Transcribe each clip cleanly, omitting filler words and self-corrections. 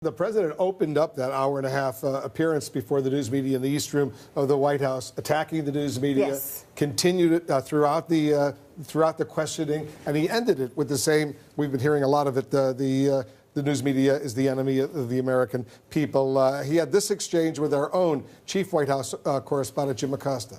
The president opened up that hour-and-a-half appearance before the news media in the East Room of the White House, attacking the news media. Yes. Continued it throughout the questioning, and he ended it with the same. We've been hearing a lot of it. The news media is the enemy of the American people. He had this exchange with our own chief White House correspondent, Jim Acosta.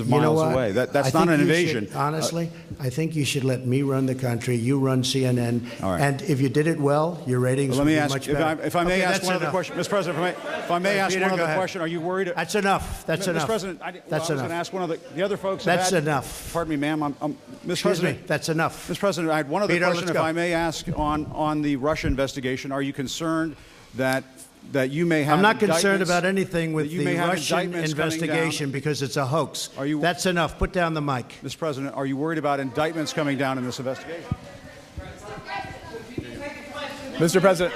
Miles away. That's not an invasion. Honestly, I think you should let me run the country. You run CNN. All right. And if you did it well, your ratings would be much better. If I may ask one other question, Mr. President, if I may ask one other question, are you worried? That's enough. That's enough. Mr. President, I was going to ask one of the other folks. That's enough. Pardon me, ma'am. Mr. President, that's enough. Mr. President, I had one other question, if I may ask, on the Russia investigation. Are you concerned that you may have? I'm not concerned about anything with the Russian investigation because it's a hoax. That's enough. Put down the mic. Mr. President, are you worried about indictments coming down in this investigation? Mr. President.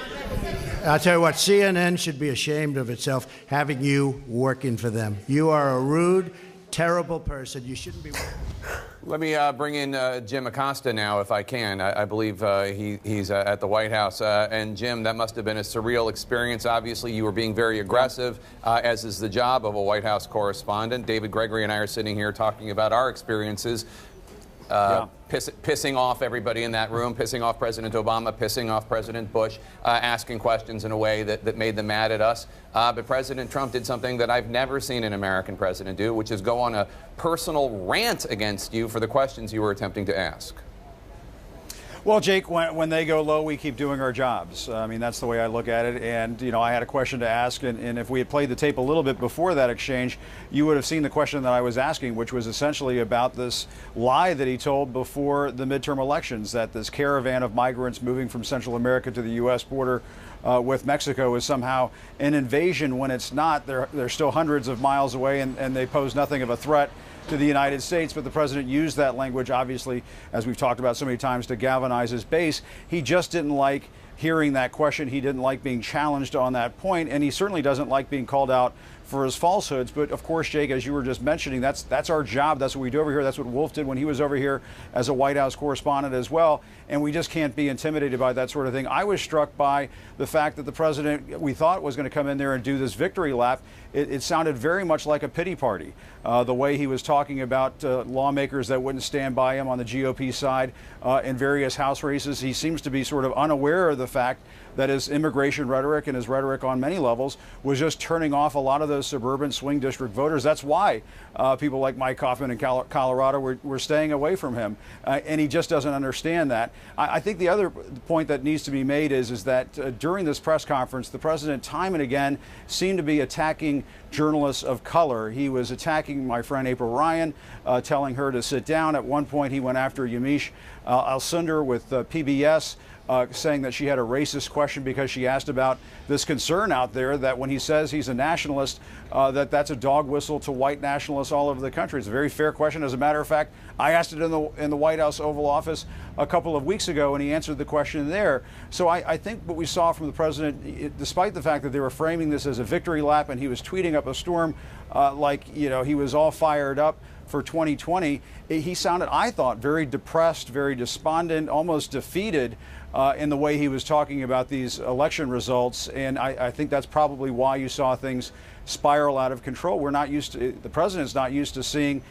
I'll tell you what, CNN should be ashamed of itself having you working for them. You are a rude, terrible person. You shouldn't be working. Let me bring in Jim Acosta now, if I can. I believe he's at the White House. And Jim, that must have been a surreal experience. Obviously, you were being very aggressive, as is the job of a White House correspondent. David Gregory and I are sitting here talking about our experiences. Pissing off everybody in that room, pissing off President Obama, pissing off President Bush, asking questions in a way that made them mad at us. But President Trump did something that I've never seen an American president do, which is go on a personal rant against you for the questions you were attempting to ask. Well, Jake, when they go low, we keep doing our jobs. I mean, that's the way I look at it. And, I had a question to ask, and if we had played the tape a little bit before that exchange, you would have seen the question that I was asking, which was essentially about this lie that he told before the midterm elections, that this caravan of migrants moving from Central America to the U.S. border with Mexico is somehow an invasion, when it's not. They're still hundreds of miles away, and they pose nothing of a threat to the United States. But the president used that language, obviously, as we've talked about so many times, to galvanize his base. He just didn't like hearing that question. He didn't like being challenged on that point, and he certainly doesn't like being called out for his falsehoods. But of course, Jake, as you were just mentioning, that's our job. That's what we do over here. That's what Wolf did when he was over here as a White House correspondent as well. And we just can't be intimidated by that sort of thing. I was struck by the fact that the president, we thought, was going to come in there and do this victory lap. It sounded very much like a pity party. The way he was talking about lawmakers that wouldn't stand by him on the GOP side in various House races. He seems to be sort of unaware of the fact that his immigration rhetoric and his rhetoric on many levels was just turning off a lot of those suburban swing district voters. That's why people like Mike Kaufman in Colorado were staying away from him. And he just doesn't understand that. I think the other point that needs to be made is that during this press conference, the president time and again seemed to be attacking journalists of color. He was attacking my friend April Ryan, telling her to sit down. At one point, he went after Yamiche Alcindor with PBS, saying that she had a racist question because she asked about this concern out there that when he says he's a nationalist, that's a dog whistle to white nationalists all over the country. It's a very fair question. As a matter of fact, I asked it in the White House Oval Office a couple of weeks ago, and he answered the question there. So I think what we saw from the president, despite the fact that they were framing this as a victory lap and he was tweeting up a storm like he was all fired up for 2020, he sounded, I thought, very depressed, very despondent, almost defeated in the way he was talking about these election results. And I think that's probably why you saw things spiral out of control. We're not used to, the president's not used to seeing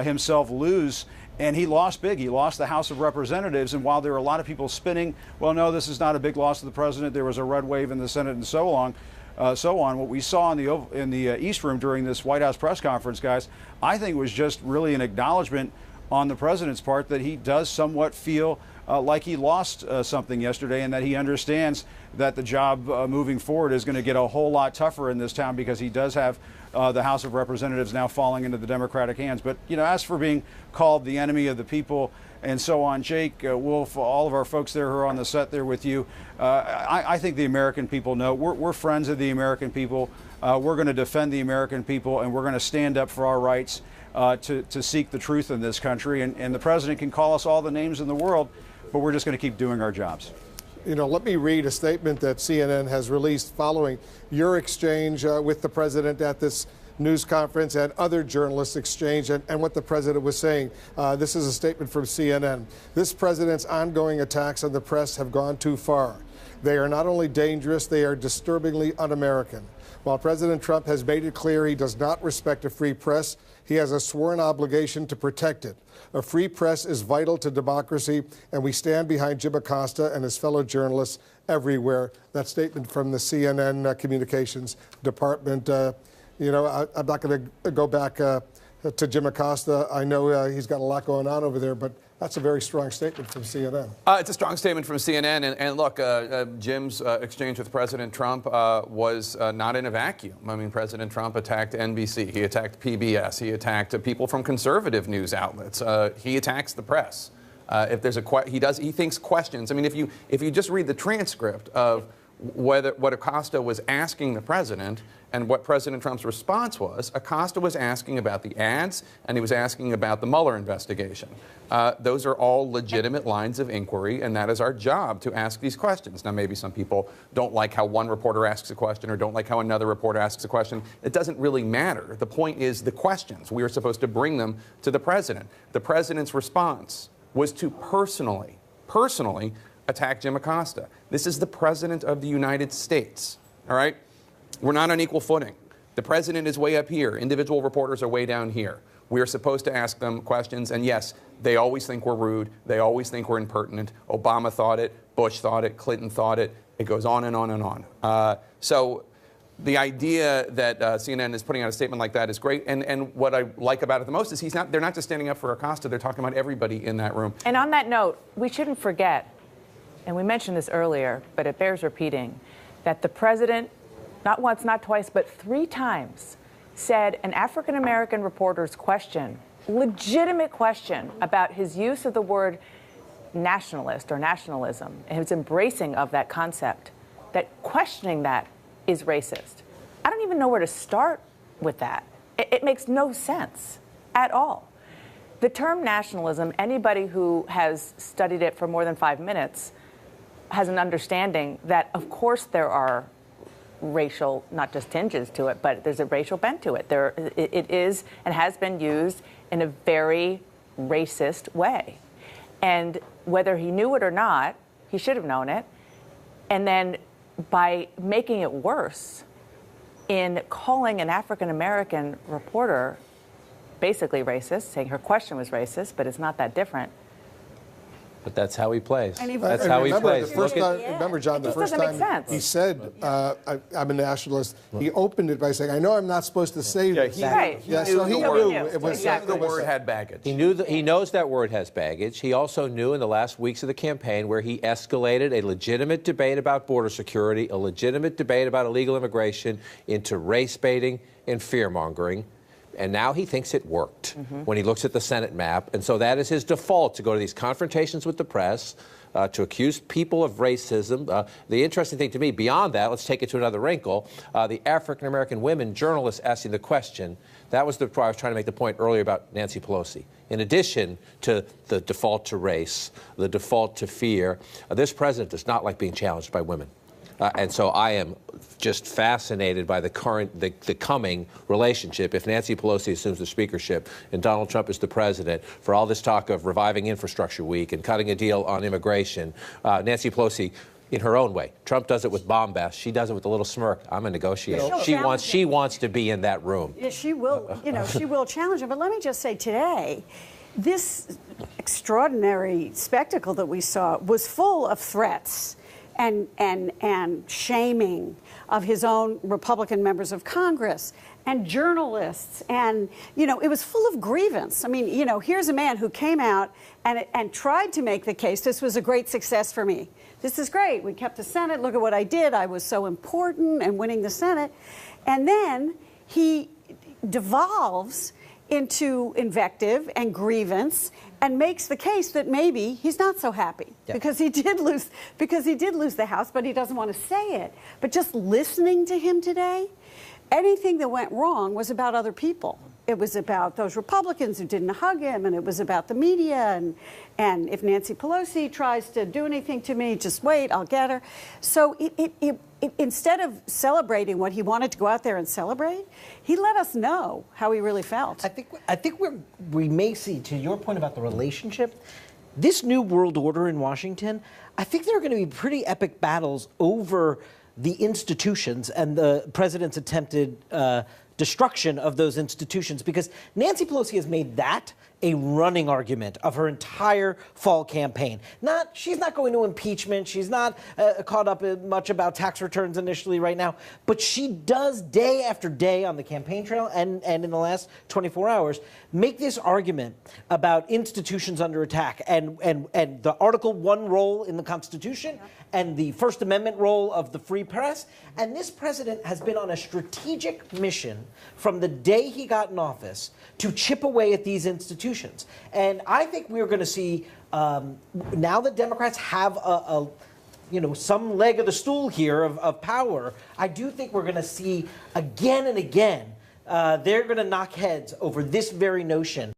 himself lose. And he lost big. He lost the House of Representatives. And while there were a lot of people spinning, well, no, this is not a big loss to the president. There was a red wave in the Senate and so on. What we saw in the East Room during this White House press conference, guys, I think was just really an acknowledgement on the president's part that he does somewhat feel like he lost something yesterday, and that he understands that the job moving forward is going to get a whole lot tougher in this town because he does have the House of Representatives now falling into the Democratic hands. But, as for being called the enemy of the people and so on, Jake, Wolf, all of our folks there who are on the set there with you, I think the American people know. We're friends of the American people. We're going to defend the American people, and we're going to stand up for our rights to seek the truth in this country. And the president can call us all the names in the world, but we're just going to keep doing our jobs. Let me read a statement that CNN has released following your exchange with the president at this news conference and other journalists' exchange, and what the president was saying. This is a statement from CNN. This president's ongoing attacks on the press have gone too far. They are not only dangerous, they are disturbingly un-American. While President Trump has made it clear he does not respect a free press, he has a sworn obligation to protect it. A free press is vital to democracy, and we stand behind Jim Acosta and his fellow journalists everywhere. That statement from the CNN communications department. I'm not going to go back to Jim Acosta. I know he's got a lot going on over there, but that's a very strong statement from CNN. It's a strong statement from CNN. And look, Jim's exchange with President Trump was not in a vacuum. I mean, President Trump attacked NBC. He attacked PBS. He attacked people from conservative news outlets. He attacks the press. If there's he thinks questions. I mean, if you just read the transcript of what Acosta was asking the president and what President Trump's response was, Acosta was asking about the ads and he was asking about the Mueller investigation. Those are all legitimate lines of inquiry, and that is our job to ask these questions. Now, maybe some people don't like how one reporter asks a question or don't like how another reporter asks a question. It doesn't really matter. The point is the questions. We are supposed to bring them to the president. The president's response was to personally attack Jim Acosta. This is the President of the United States, all right? We're not on equal footing. The president is way up here. Individual reporters are way down here. We are supposed to ask them questions, and yes, they always think we're rude. They always think we're impertinent. Obama thought it. Bush thought it. Clinton thought it. It goes on and on and on. So the idea that CNN is putting out a statement like that is great, and what I like about it the most is they're not just standing up for Acosta, they're talking about everybody in that room. And on that note, we shouldn't forget, and we mentioned this earlier, but it bears repeating, that the president, not once, not twice, but 3 times, said an African-American reporter's question, legitimate question, about his use of the word nationalist or nationalism and his embracing of that concept, that questioning that is racist. I don't even know where to start with that. It makes no sense at all. The term nationalism, anybody who has studied it for more than 5 minutes has an understanding that, of course, there are racial, not just tinges to it, but there's a racial bent to it. It is and has been used in a very racist way. And whether he knew it or not, he should have known it. And then by making it worse in calling an African-American reporter basically racist, saying her question was racist, but it's not that different. But that's how he plays. That's how he plays. Remember, John, the first time he said, I'm a nationalist, he opened it by saying, I know I'm not supposed to say this. So he knew it was the word had baggage. He knows that word has baggage. He also knew in the last weeks of the campaign where he escalated a legitimate debate about border security, a legitimate debate about illegal immigration, into race baiting and fear-mongering. And now he thinks it worked when he looks at the Senate map. And so that is his default, to go to these confrontations with the press, to accuse people of racism. The interesting thing to me, beyond that, let's take it to another wrinkle, the African-American women journalists asking the question, that was I was trying to make the point earlier about Nancy Pelosi. In addition to the default to race, the default to fear, this president does not like being challenged by women. And so I am just fascinated by the coming relationship if Nancy Pelosi assumes the speakership and Donald Trump is the president. For all this talk of reviving Infrastructure Week and cutting a deal on immigration, Nancy Pelosi, in her own way, Trump does it with bombast. She does it with a little smirk. I'm a negotiator. She wants to be in that room. Yeah, she will. She will challenge him. But let me just say, today, this extraordinary spectacle that we saw was full of threats and shaming of his own Republican members of Congress and journalists, and it was full of grievance. I mean, here's a man who came out and tried to make the case. This was a great success for me. This is great. We kept the Senate. Look at what I did. I was so important in winning the Senate. And then he devolves into invective and grievance and makes the case that maybe he's not so happy because he did lose the House, but he doesn't want to say it. But just listening to him today, anything that went wrong was about other people. It was about those Republicans who didn't hug him, and it was about the media, and if Nancy Pelosi tries to do anything to me, just wait, I'll get her. So instead of celebrating what he wanted to go out there and celebrate, he let us know how he really felt. I think we may see, to your point about the relationship, this new world order in Washington, I think there are going to be pretty epic battles over the institutions and the president's attempted destruction of those institutions, because Nancy Pelosi has made that a running argument of her entire fall campaign. She's not going to impeachment. She's not caught up in much about tax returns initially right now, but she does day after day on the campaign trail and in the last 24 hours make this argument about institutions under attack and the Article 1 role in the Constitution and the First Amendment role of the free press. And this president has been on a strategic mission from the day he got in office to chip away at these institutions. And I think we're going to see, now that Democrats have some leg of the stool here of power, I do think we're going to see again and again, they're going to knock heads over this very notion.